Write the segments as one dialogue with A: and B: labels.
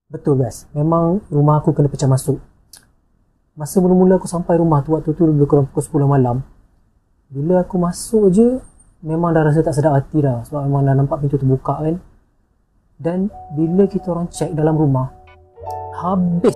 A: Betul guys, memang rumah aku kena pecah masuk. Masa mula-mula aku sampai rumah tu, waktu tu lebih kurang pukul 10 malam. Bila aku masuk je, memang dah rasa tak sedap hati dah. Sebab memang dah nampak pintu terbuka kan. Dan bila kita orang cek dalam rumah, habis.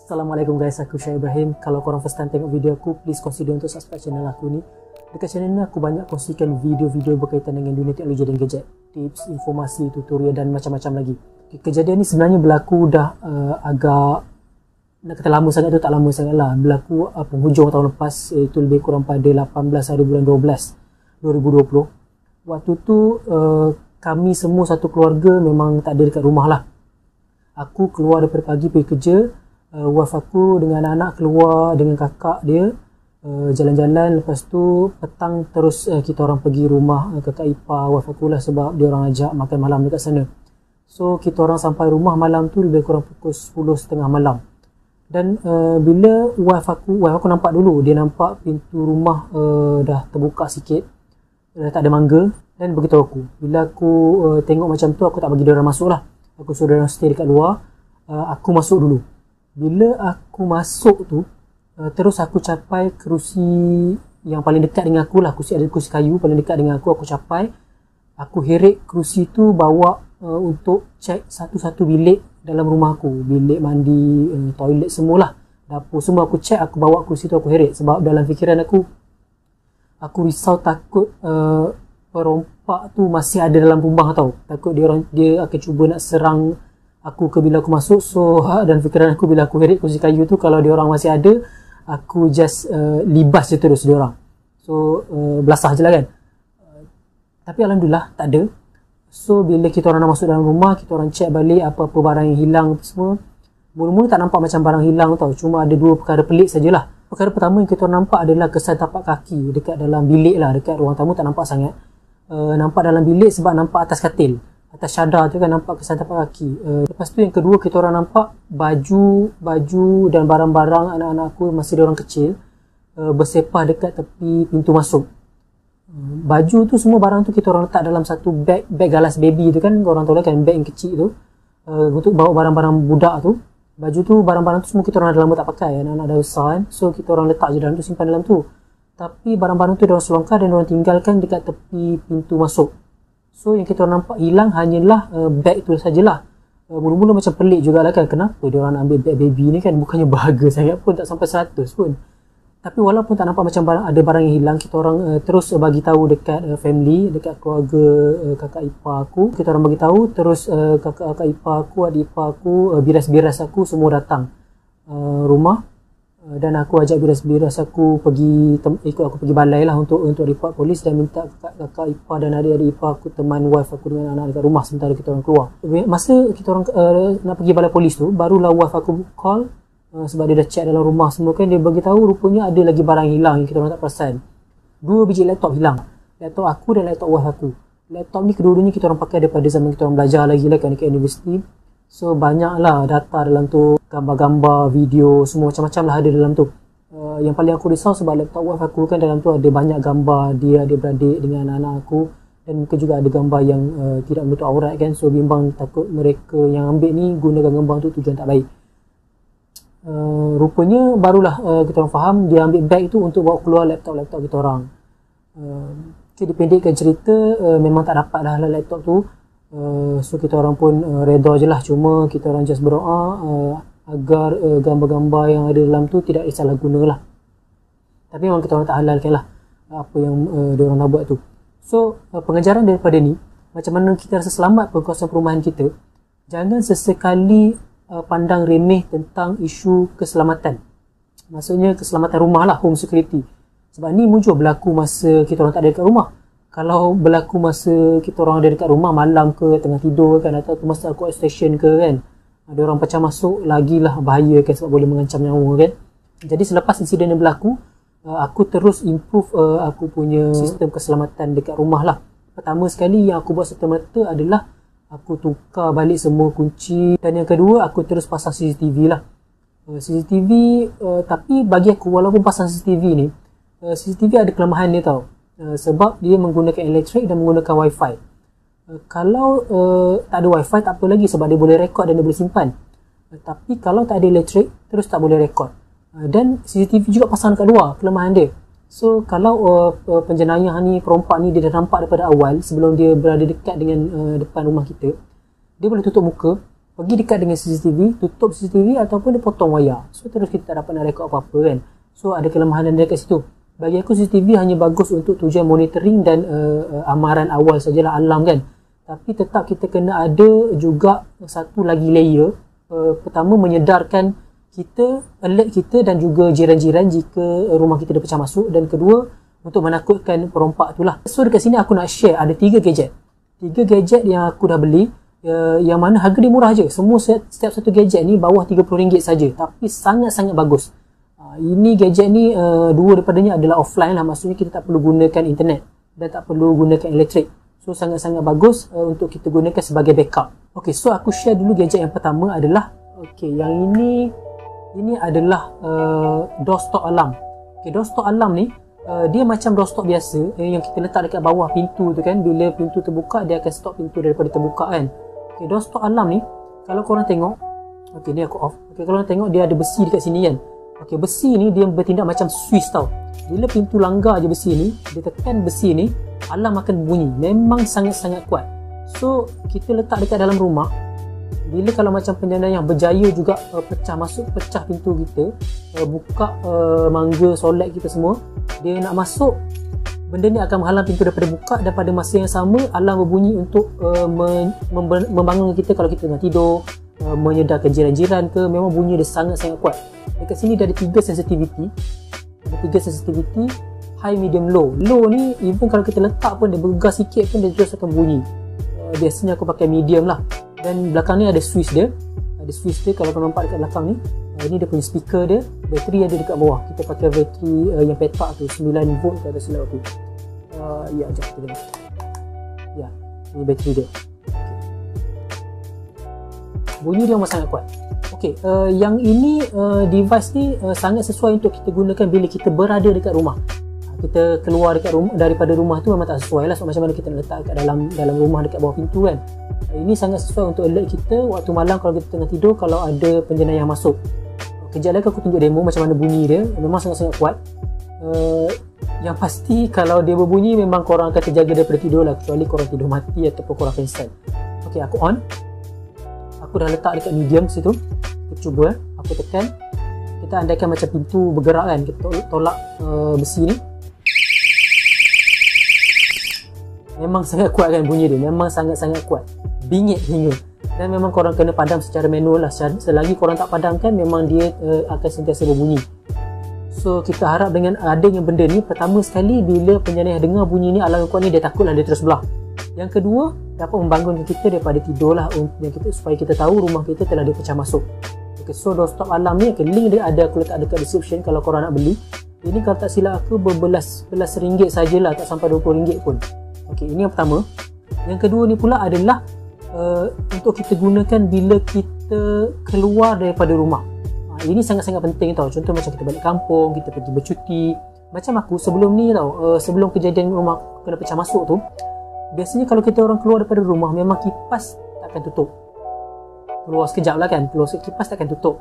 A: Assalamualaikum guys, aku Syah Ibrahim. Kalau korang first time tengok video aku, please consider untuk subscribe channel aku ni. Dekat channel ni aku banyak kongsikan video-video berkaitan dengan dunia teknologi dan gadget, tips, informasi, tutorial dan macam-macam lagi. Kejadian ni sebenarnya berlaku dah agak, nak kata lama sangat tu tak lama sangat lah. Berlaku penghujung tahun lepas, iaitu lebih kurang pada 18 hari bulan 12 2020. Waktu tu kami semua satu keluarga memang tak ada dekat rumah lah. Aku keluar daripada pagi pergi kerja, wife aku dengan anak-anak keluar dengan kakak dia jalan-jalan. Lepas tu petang terus kita orang pergi rumah kakak ipar wife aku lah, sebab dia orang ajak makan malam dekat sana. So kita orang sampai rumah malam tu lebih kurang pukul 10.30 malam. Dan bila wife aku nampak dulu, dia nampak pintu rumah dah terbuka sikit, dah tak ada mangga, dan beritahu aku. Bila aku tengok macam tu, aku tak bagi dia orang masuk lah. Aku suruh dia orang stay dekat luar, aku masuk dulu. Bila aku masuk tu, terus aku capai kerusi yang paling dekat dengan aku lah. Ada kerusi kayu paling dekat dengan aku capai. Aku heret kerusi tu bawa untuk cek satu-satu bilik dalam rumah aku. Bilik mandi, toilet semualah, dapur semua aku cek. Aku bawa kerusi tu aku heret. Sebab dalam fikiran aku risau takut perompak tu masih ada dalam rumah tau. Takut dia akan cuba nak serang aku ke bila aku masuk. So dan fikiran aku bila aku heret kerusi kayu tu, kalau dia orang masih ada, aku just libas je terus dia orang. So belasah je lah kan. Tapi alhamdulillah tak ada. So bila kita orang nak masuk dalam rumah, kita orang check balik apa-apa barang yang hilang semua. Mula-mula tak nampak macam barang hilang tau. Cuma ada dua perkara pelik sajalah. Perkara pertama yang kita orang nampak adalah kesan tapak kaki dekat dalam bilik lah. Dekat ruang tamu tak nampak sangat. Nampak dalam bilik sebab nampak atas katil, atas syadar tu kan nampak kesan tapak kaki. Lepas tu yang kedua, kita orang nampak baju dan barang-barang anak-anak aku masih dia orang kecil bersepah dekat tepi pintu masuk. Baju tu semua, barang tu kita orang letak dalam satu beg galas baby tu kan, korang tahu lah kan, beg yang kecil tu untuk bawa barang-barang budak tu. Baju tu, barang-barang tu semua kita orang dah lama tak pakai, anak-anak dah besar kan. So kita orang letak je dalam tu, simpan dalam tu. Tapi barang-barang tu dia orang selongkar dan dia orang tinggalkan dekat tepi pintu masuk. So yang kita orang nampak hilang hanyalah beg tu sajalah. Mula-mula macam pelik jugalah kan, kenapa dia orang nak ambil beg baby ni kan, bukannya berharga sangat pun, tak sampai 100 pun. Tapi walaupun tak nampak macam ada barang yang hilang, kita orang terus bagi tahu dekat family, dekat keluarga kakak ipar aku. Kita orang bagi tahu, terus kakak ipar aku, adik ipar aku, biras-biras aku semua datang rumah. Dan aku ajak biras-biras aku ikut aku pergi balai lah untuk report polis dan minta kakak ipar dan adik-adik ipar aku, teman wife aku dengan anak dekat rumah sementara kita orang keluar. Masa kita orang nak pergi balai polis tu, barulah wife aku call sebab dia dah check dalam rumah semua kan. Dia bagi tahu rupanya ada lagi barang hilang yang kita orang tak perasan. 2 biji laptop hilang. Laptop aku dan laptop wife aku. Laptop ni kedua-duanya kita orang pakai daripada zaman kita orang belajar lagi lah kan dekat universiti. So banyaklah data dalam tu, gambar-gambar, video, semua macam-macam lah ada dalam tu. Yang paling aku risau sebab laptop wife aku kan dalam tu ada banyak gambar dia, adik-beradik dengan anak aku. Dan mungkin juga ada gambar yang tidak menutup aurat kan. So bimbang takut mereka yang ambil ni gunakan gambar tu tujuan tak baik. Rupanya barulah kita orang faham dia ambil beg tu untuk bawa keluar laptop kita orang. Okay, dipendekkan cerita, memang tak dapat dah laptop tu. So kita orang pun reda je lah. Cuma kita orang just berdoa agar gambar-gambar yang ada dalam tu tidak salah guna lah. Tapi memang kita orang tak halalkan lah apa yang dia orang nak buat tu. So pengajaran daripada ni, macam mana kita rasa selamat kawasan perumahan kita, jangan sesekali pandang remeh tentang isu keselamatan. Maksudnya keselamatan rumah lah, home security. Sebab ni muncul berlaku masa kita orang tak ada dekat rumah. Kalau berlaku masa kita orang ada dekat rumah malam ke, tengah tidur kan, atau masa aku outstation ke kan, ada orang pecah masuk, lagilah bahaya kan, sebab boleh mengancam nyawa kan. Jadi selepas insiden yang berlaku, aku terus improve aku punya sistem keselamatan dekat rumah lah. Pertama sekali yang aku buat serta-merta adalah aku tukar balik semua kunci. Dan yang kedua, aku terus pasang CCTV lah. CCTV, tapi bagi aku walaupun pasang CCTV ni, CCTV ada kelemahan dia tau. sebab dia menggunakan elektrik dan menggunakan wifi. Kalau tak ada wifi tak apa lagi sebab dia boleh rekod dan dia boleh simpan. Tapi kalau tak ada elektrik terus tak boleh rekod. Dan CCTV juga pasang dekat luar, kelemahan dia. So kalau penjenayah ni, perompak ni dia dah nampak daripada awal sebelum dia berada dekat dengan depan rumah kita, dia boleh tutup muka, pergi dekat dengan CCTV, tutup CCTV ataupun dia potong wayar. So terus kita tak dapat nak rekod apa-apa kan. So ada kelemahan dia dekat situ. Bagi aku CCTV hanya bagus untuk tujuan monitoring dan amaran awal sajalah, alarm kan. Tapi tetap kita kena ada juga satu lagi layer. Pertama, menyedarkan kita, alert kita dan juga jiran-jiran jika rumah kita dah pecah masuk. Dan kedua, untuk menakutkan perompak tu lah. So dekat sini aku nak share ada 3 gadget. 3 gadget yang aku dah beli, yang mana harga dia murah je. Semua setiap satu gadget ni bawah RM30 saja, tapi sangat-sangat bagus. Ini gadget ni, 2 daripadanya adalah offline lah. Maksudnya kita tak perlu gunakan internet dan tak perlu gunakan elektrik. So sangat-sanget bagus untuk kita gunakan sebagai backup. Okay, so aku share dulu gadget yang pertama adalah, yang ini adalah doorstop alarm. Okay, doorstop alarm ni dia macam doorstop biasa yang kita letak dekat bawah pintu tu kan. Bila pintu terbuka dia akan stop pintu daripada terbuka kan. Okay, doorstop alarm ni kalau korang tengok, ni aku off. Okay, kalau korang tengok dia ada besi dekat sini kan. Okay, besi ni dia bertindak macam Swiss tau. Bila pintu langgar je besi ni, dia tekan besi ni, alarm akan bunyi. Memang sangat-sangat kuat. So kita letak dekat dalam rumah. Bila kalau macam penjenayah berjaya juga pecah pintu kita, buka mangga solat kita semua, dia nak masuk, benda ni akan menghalang pintu daripada buka, dan pada masa yang sama alarm berbunyi untuk membangunkan kita kalau kita tengah tidur, menyedarkan jiran-jiran ke. Memang bunyi dia sangat-sangat kuat. Dekat sini dia ada 3 sensitivity. Ada 3 sensitivity, high, medium, low. Low ni even kalau kita letak pun dia bergegar sikit pun dia terus akan bunyi. Biasanya aku pakai medium lah. Dan belakang ni ada switch dia. Ada switch dia kalau kau nampak dekat belakang ni. Ini dia punya speaker dia. Bateri ada dekat bawah. Kita pakai bateri yang petak tu, 9 volt tak ada silap aku. Ya, sekejap kita tengok. Ya, ini bateri dia. Bunyi dia memang sangat kuat. Okey, yang ini device ni sangat sesuai untuk kita gunakan bila kita berada dekat rumah. Kita keluar dekat rumah, daripada rumah tu memang tak sesuai lah. So macam mana kita nak letak kat dalam rumah dekat bawah pintu kan. Ini sangat sesuai untuk alert kita waktu malam kalau kita tengah tidur, kalau ada penjenayah masuk. Kejap lagi aku tunjuk demo macam mana bunyi dia. Memang sangat-sangat kuat. Yang pasti kalau dia berbunyi memang korang akan terjaga daripada tidur lah, kecuali korang tidur mati ataupun korang pingsan. Okey, aku on. Aku dah letak dekat medium situ. Kita cuba, aku tekan. Kita andaikan macam pintu bergerak kan, kita tolak besi ni. Memang sangat kuat kan bunyi dia. Memang sangat-sangat kuat. Bingit hingga. Dan memang korang kena padam secara manual lah. Selagi korang tak padamkan, memang dia akan sentiasa berbunyi. So kita harap dengan adanya benda ni, pertama sekali bila penjenayah dengar bunyi ni, alarm kuat ni, dia takutlah, dia terus belah. Yang kedua, dapat membangunkan kita daripada tidur lah, supaya kita tahu rumah kita telah dipecah masuk. Okay, so doorstop alarm ni, link dia ada aku letak dekat description kalau korang nak beli. Ini kalau tak silap aku berbelas ringgit sajalah, tak sampai RM20 pun. Okey, ini yang pertama. Yang kedua ni pula adalah untuk kita gunakan bila kita keluar daripada rumah. Ini sangat-sangat penting tau. Contoh macam kita balik kampung, kita pergi bercuti. Macam aku sebelum ni tau, sebelum kejadian rumah kena pecah masuk tu, biasanya kalau kita orang keluar daripada rumah, memang kipas takkan tutup. Keluar sekejap lah kan, keluar sekejap kipas takkan tutup.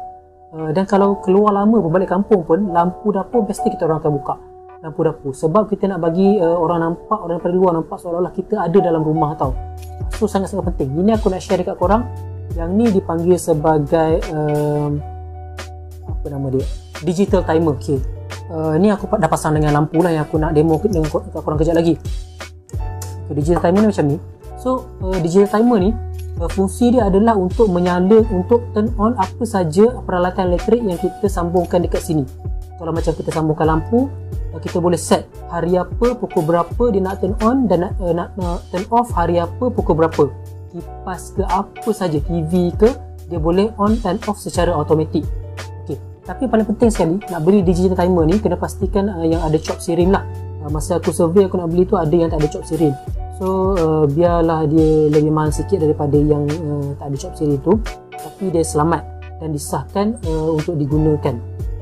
A: Dan kalau keluar lama pun, balik kampung pun, lampu dapur pasti kita orang akan buka. Lampu dapur, sebab kita nak bagi orang nampak, orang daripada luar nampak seolah-olah kita ada dalam rumah tau. So sangat-sangat penting. Ini aku nak share dekat korang. Yang ni dipanggil sebagai apa nama dia, digital timer. Okay. Ni aku dah pasang dengan lampu lah, yang aku nak demo dengan korang kejap lagi. Okay, digital timer ni macam ni. So digital timer ni fungsi dia adalah untuk menyala, untuk turn on apa saja peralatan elektrik yang kita sambungkan dekat sini. Kalau macam kita sambungkan lampu, kita boleh set hari apa, pukul berapa dia nak turn on, dan nak turn off hari apa, pukul berapa. Kipas ke apa saja, TV ke, dia boleh on and off secara automatik. Okay. Tapi paling penting sekali, nak beli digital timer ni, kena pastikan yang ada chop sirim lah. Masa aku survey, aku nak beli tu ada yang tak ada chop sirim. So biarlah dia lebih mahal sikit daripada yang tak ada chop sirim tu, tapi dia selamat dan disahkan untuk digunakan.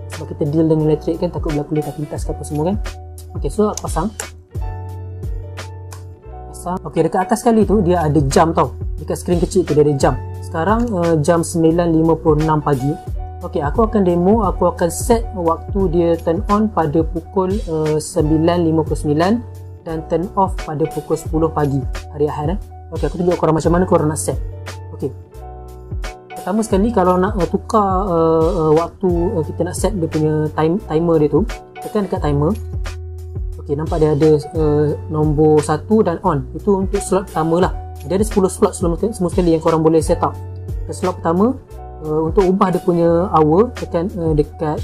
A: Sebab kita deal dengan elektrik kan, takut berlaku letak pintas ke apa semua kan. Ok, so aku pasang. pasang. Okey, dekat atas sekali tu dia ada jam tau. Dekat skrin kecil tu dia ada jam. Sekarang jam 9.56 pagi. Okey, aku akan demo, aku akan set waktu dia turn on pada pukul 9.59 dan turn off pada pukul 10 pagi hari Ahad. Okey, aku tunjuk korang macam mana korang nak set. Okey. Pertama sekali kalau nak tukar waktu kita nak set dia punya timer dia tu, tekan dekat timer. Okey, nampak dia ada nombor 1 dan on. Itu untuk slot pertama lah. Dia ada 10 slot semua sekali yang korang boleh set up. Slot pertama, untuk ubah dia punya hour, tekan dekat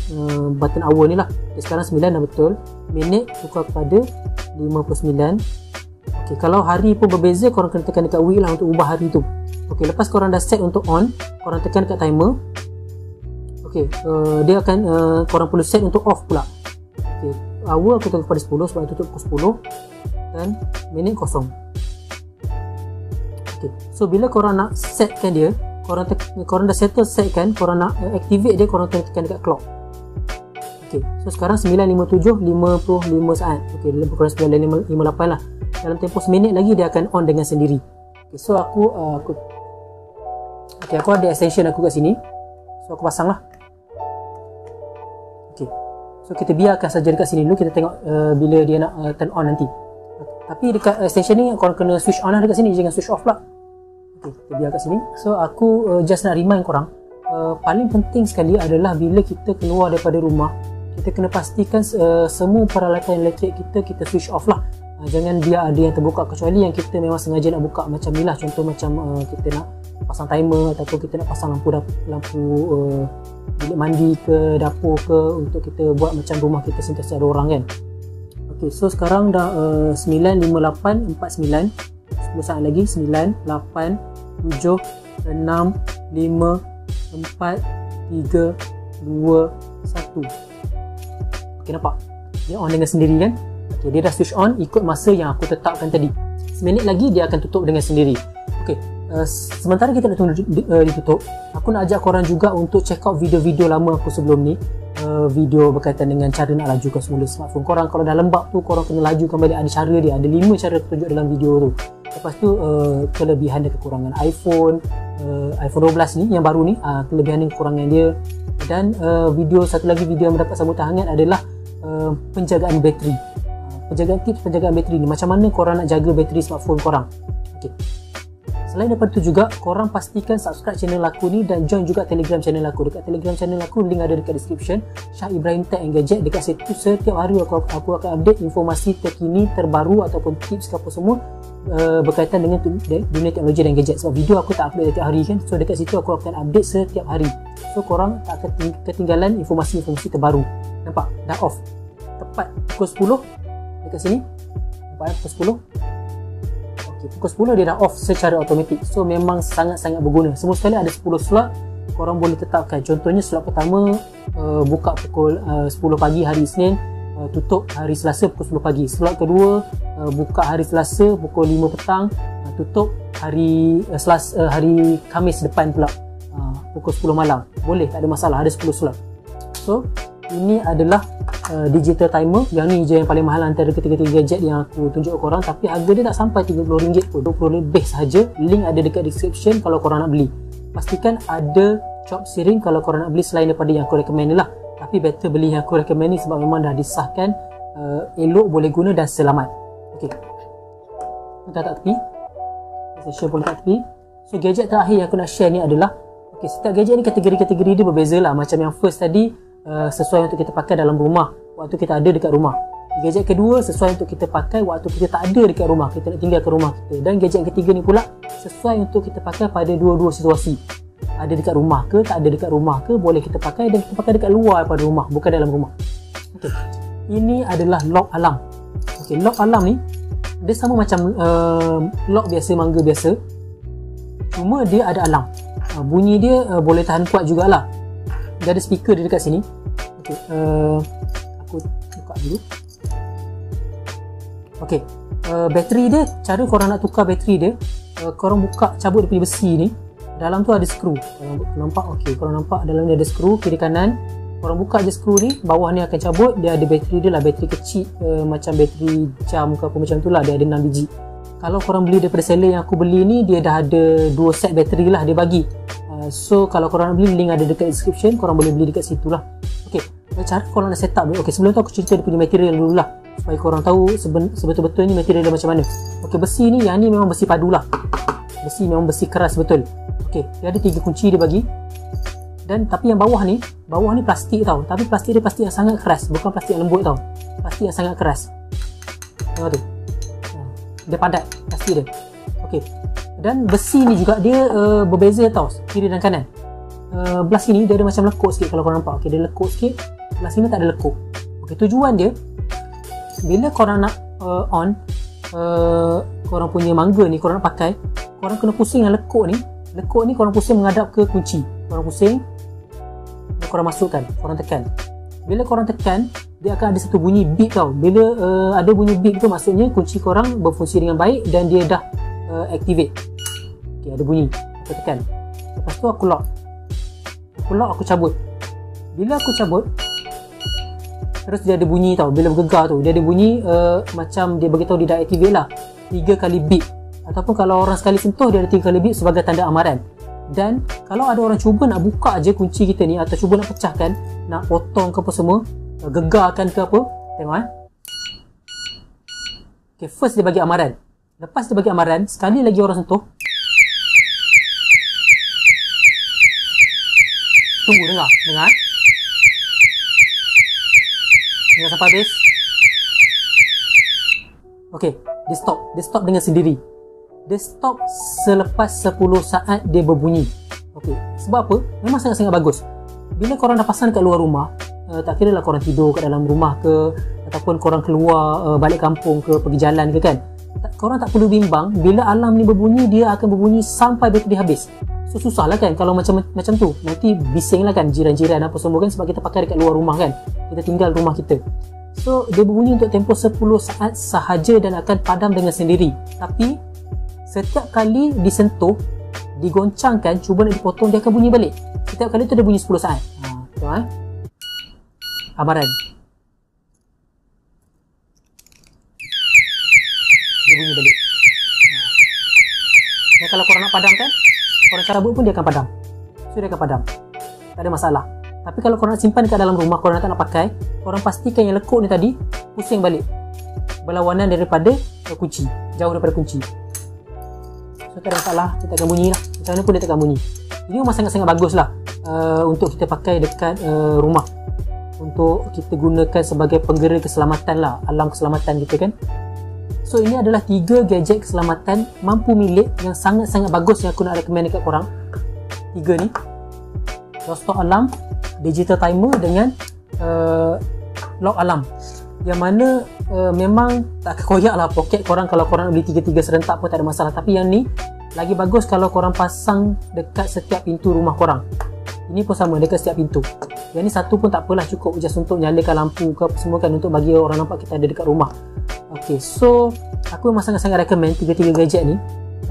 A: button hour ni lah. Dia sekarang 9 dah betul. Minit tukar kepada 59. Okey, kalau hari pun berbeza, korang kena tekan dekat week lah untuk ubah hari tu. Okey, lepas korang dah set untuk on, korang tekan dekat timer. Okey, dia akan korang perlu set untuk off pula. Okey, hour aku tukar kepada 10 sebab tutup pukul 10 dan minit kosong. Okey, so bila korang nak setkan dia, korang dah settle set kan, korang nak activate dia, korang kena tekan dekat clock. Okey, so sekarang 9.57, 55 saat. Okey, lebih kurang 9.58 lah. Dalam tempoh seminit lagi dia akan on dengan sendiri. Okey, so aku ada extension aku kat sini. So aku pasang lah. Okey, so kita biarkan saja dekat sini dulu, kita tengok bila dia nak turn on nanti. Tapi dekat extension ni korang kena switch on lah dekat sini, jangan switch off pula. Okay, kita biar kat sini. So aku just nak remind korang, paling penting sekali adalah bila kita keluar daripada rumah, kita kena pastikan semua peralatan elektrik kita switch off lah. Jangan biar ada yang terbuka, kecuali yang kita memang sengaja nak buka macam ni lah. Contoh macam kita nak pasang timer, ataupun kita nak pasang lampu bilik mandi ke dapur ke, untuk kita buat macam rumah kita sentiasa ada orang kan. Ok, so sekarang dah 9.58.49, 10 saat lagi. 9, 8, 7, 6, 5, 4, 3, 2, 1. Ok, nampak? Dia on dengan sendiri kan? Ok, dia dah switch on ikut masa yang aku tetapkan tadi. Seminit lagi dia akan tutup dengan sendiri. Ok, sementara kita nak tunggu ditutup, aku nak ajak korang juga untuk check out video-video lama aku sebelum ni. Video berkaitan dengan cara nak lajukan semula smartphone korang. Kalau dah lembab tu, korang kena lajukan balik. Ada cara dia, ada 5 cara aku tunjuk dalam video tu. Lepas tu kelebihan dan kekurangan iPhone 12 ni, yang baru ni, kelebihan dan kekurangan dia. Dan satu lagi video yang mendapat sambutan hangat adalah penjagaan bateri. Tips penjagaan bateri ni, macam mana korang nak jaga bateri smartphone korang. Okay. Selain daripada tu juga, korang pastikan subscribe channel aku ni dan join juga Telegram channel aku. Dekat Telegram channel aku, link ada dekat description. Syah Ibrahim Tech and Gadget. Dekat situ setiap hari aku akan update informasi terkini, terbaru ataupun tips ke apa semua berkaitan dengan dunia teknologi dan gadget. Sebab video aku tak upload setiap hari kan. So dekat situ aku akan update setiap hari. So korang tak akan ketinggalan informasi-informasi terbaru. Nampak? Dah off. Tepat pukul 10 dekat sini. Nampak pukul 10. Pukul 10 dia dah off secara automatik. So memang sangat-sangat berguna. Semua sekali ada 10 slot, korang boleh tetapkan. Contohnya slot pertama buka pukul 10 pagi hari Isnin, tutup hari Selasa pukul 10 pagi. Slot kedua buka hari Selasa pukul 5 petang, tutup hari hari Khamis depan pula pukul 10 malam. Boleh, tak ada masalah, ada 10 slot. So ini adalah digital timer. Yang ni je yang paling mahal antara ketiga-tiga gadget yang aku tunjuk korang. Tapi harga dia tak sampai RM30 pun, RM20 lebih sahaja. Link ada dekat description kalau korang nak beli. Pastikan ada chop searing kalau korang nak beli selain daripada yang aku recommend ni lah. Tapi better beli yang aku recommend ni sebab memang dah disahkan elok, boleh guna dan selamat. Ok, letak tak tepi. Session pun letak tepi. So gadget terakhir yang aku nak share ni adalah, ok, setiap gadget ni kategori-kategori dia berbeza lah. Macam yang first tadi, sesuai untuk kita pakai dalam rumah waktu kita ada dekat rumah. Gadget kedua sesuai untuk kita pakai waktu kita tak ada dekat rumah, kita nak tinggal ke rumah kita. Dan gadget yang ketiga ni pula sesuai untuk kita pakai pada dua-dua situasi. Ada dekat rumah ke, tak ada dekat rumah ke, boleh kita pakai dan kita pakai dekat luar daripada rumah, bukan dalam rumah. Okay. Ini adalah lock alarm. Okay, lock alarm ni dia sama macam lock biasa, mangga biasa, cuma dia ada alarm. Bunyi dia boleh tahan kuat jugalah. Dia ada speaker dia dekat sini. Okay, aku buka dulu. Ok, bateri dia, cara korang nak tukar bateri dia, korang buka, cabut dia punya besi ni. Dalam tu ada skru. Korang nampak? Ok, korang nampak dalam ni ada skru kiri kanan. Korang buka je skru ni, bawah ni akan cabut. Dia ada bateri dia lah, bateri kecil, macam bateri jam ke apa macam tu lah. Dia ada 6 biji. kalau korang beli daripada seller yang aku beli ni, dia dah ada 2 set bateri lah dia bagi. So kalau korang nak beli, link ada dekat description, korang boleh beli dekat situ lah. Ok, cara korang nak set up. Ok, sebelum tu aku cerita dia punya material dulu lah, supaya korang tahu sebetul-betul ni material dia macam mana. Ok, besi ni, yang ni memang besi padu lah. Besi memang besi keras betul. Ok, dia ada 3 kunci dia bagi. Dan tapi yang bawah ni plastik tau. Tapi plastik dia plastik yang sangat keras, bukan plastik yang lembut tau. Plastik yang sangat keras. Tengok tu, dia padat plastik dia. Ok, dan besi ni juga dia berbeza tau, kiri dan kanan. Belah sini dia ada macam lekuk sikit kalau korang nampak. Ok, dia lekuk sikit, belah sini tak ada lekuk. Ok, tujuan dia, bila korang nak on korang punya mangga ni, korang nak pakai, korang kena pusing yang lekuk ni. Lekuk ni korang pusing menghadap ke kunci. Korang pusing dan korang masukkan, korang tekan. Bila korang tekan, dia akan ada satu bunyi beep tau. Bila ada bunyi beep tu, maksudnya kunci korang berfungsi dengan baik dan dia dah activate. Ok, ada bunyi, aku tekan. Lepas tu aku lock, aku cabut. Bila aku cabut, terus dia ada bunyi tau. Bila bergegar tu, dia ada bunyi macam dia beritahu dia dah activate lah, 3 kali beep. Ataupun kalau orang sekali sentuh, dia ada 3 kali beep sebagai tanda amaran. Dan kalau ada orang cuba nak buka je kunci kita ni, atau cuba nak pecahkan, nak potong ke apa semua, gegarkan ke apa, tengok ok, first dia bagi amaran. Lepas dia bagi amaran, sekali lagi orang sentuh, tunggu, dengar sampai habis. ok, dia stop dengan sendiri. Dia stop selepas 10 saat dia berbunyi. Ok, sebab apa? Memang sangat-sangat bagus. Bila korang dah pasang kat luar rumah, tak kira lah korang tidur kat dalam rumah ke, ataupun korang keluar balik kampung ke, pergi jalan ke kan, korang tak perlu bimbang. Bila alarm ni berbunyi, dia akan berbunyi sampai bateri habis. So susah lah kan kalau macam tu. Nanti bising lah kan jiran-jiran apa semua kan, sebab kita pakai dekat luar rumah kan, kita tinggal rumah kita. So dia berbunyi untuk tempoh 10 saat sahaja dan akan padam dengan sendiri. Tapi setiap kali disentuh, digoncangkan, cuba nak dipotong, dia akan bunyi balik. Setiap kali tu dia bunyi 10 saat. Tengok amaran. Dia bunyi balik. Dan kalau korang nak padamkan, korang cabut pun dia akan padam. So dia akan padam, tak ada masalah. Tapi kalau korang nak simpan kat dalam rumah, korang tak nak pakai, korang pastikan yang lekuk ni tadi pusing balik berlawanan daripada kunci, jauh daripada kunci. So tak ada masalah, dia takkan bunyi lah. Macam mana pun dia takkan bunyi. Ini memang sangat-sangat bagus lah untuk kita pakai dekat rumah, untuk kita gunakan sebagai penggera keselamatan lah, alarm keselamatan kita kan. So ini adalah 3 gadget keselamatan mampu milik yang sangat-sangat bagus yang aku nak recommend dekat korang. 3 ni, doorstop alarm, digital timer dengan lock alarm, yang mana memang tak koyak lah poket korang. Kalau korang beli 3-3 serentak pun tak ada masalah. Tapi yang ni lagi bagus kalau korang pasang dekat setiap pintu rumah korang. Ini pun sama, dekat setiap pintu. Yang ni satu pun tak apalah, cukup just untuk nyalakan lampu ke apa semua kan, untuk bagi orang nampak kita ada dekat rumah. Ok, so aku memang sangat-sangat recommend 3 gadget ni.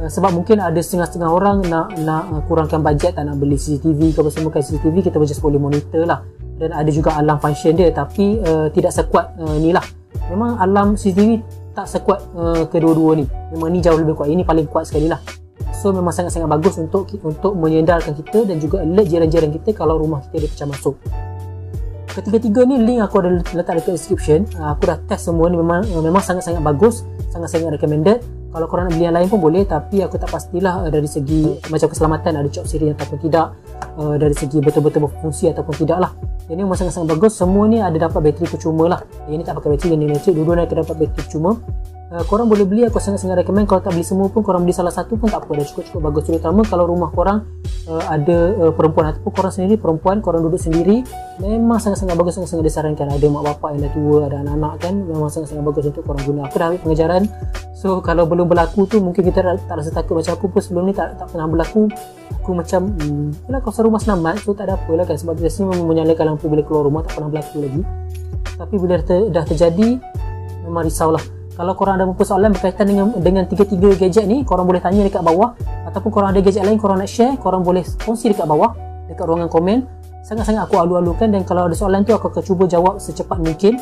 A: Sebab mungkin ada setengah-setengah orang nak kurangkan bajet, tak nak beli CCTV ke apa semua kan. CCTV kita just boleh monitor lah, dan ada juga alarm function dia, tapi tidak sekuat ni lah. Memang alarm CCTV tak sekuat kedua-dua ni. Memang ni jauh lebih kuat, ini paling kuat sekali lah. So memang sangat-sangat bagus untuk menyedarkan kita dan juga alert jiran-jiran kita kalau rumah kita ada pecah masuk. Ketiga-tiga ni link aku ada letak dekat description. Aku dah test semua ni, memang sangat-sangat bagus, sangat-sangat recommended. Kalau korang nak beli yang lain pun boleh, tapi aku tak pastilah dari segi macam keselamatan ada cop siri ataupun tidak, dari segi betul-betul berfungsi ataupun tidak lah. Yang ni memang sangat-sangat bagus. Semua ni ada dapat bateri percuma lah. Yang ni tak pakai bateri, yang ni electric, dua-dua akan dapat bateri percuma. Korang boleh beli, aku sangat-sangat recommend. Kalau tak beli semua pun, korang beli salah satu pun tak apa, dah cukup bagus. Terutama kalau rumah korang ada perempuan ataupun korang sendiri perempuan, korang duduk sendiri, memang sangat-sangat bagus, sangat-sangat disarankan. Ada mak bapak yang dah tua, ada anak-anak kan, memang sangat-sangat bagus untuk korang guna. Aku dah ambil pengajaran, so kalau belum berlaku tu mungkin kita tak rasa takut. Macam aku pun sebelum ni tak pernah berlaku. Aku macam yalah, kawasan rumah selamat, so tak ada apa lah kan, sebab biasanya memang menyalakan lampu bila keluar rumah, tak pernah berlaku lagi. Tapi bila dah terjadi, memang risaulah. Kalau korang ada persoalan berkaitan dengan 3 gadget ni, korang boleh tanya dekat bawah, ataupun korang ada gadget lain korang nak share, korang boleh kongsi dekat bawah, dekat ruangan komen. Sangat-sangat aku alu-alukan, dan kalau ada soalan tu aku akan cuba jawab secepat mungkin.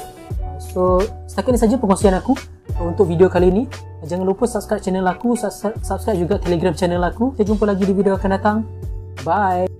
A: So setakat ini saja perkongsian aku untuk video kali ini. Jangan lupa subscribe channel aku, subscribe juga Telegram channel aku. Kita jumpa lagi di video akan datang. Bye.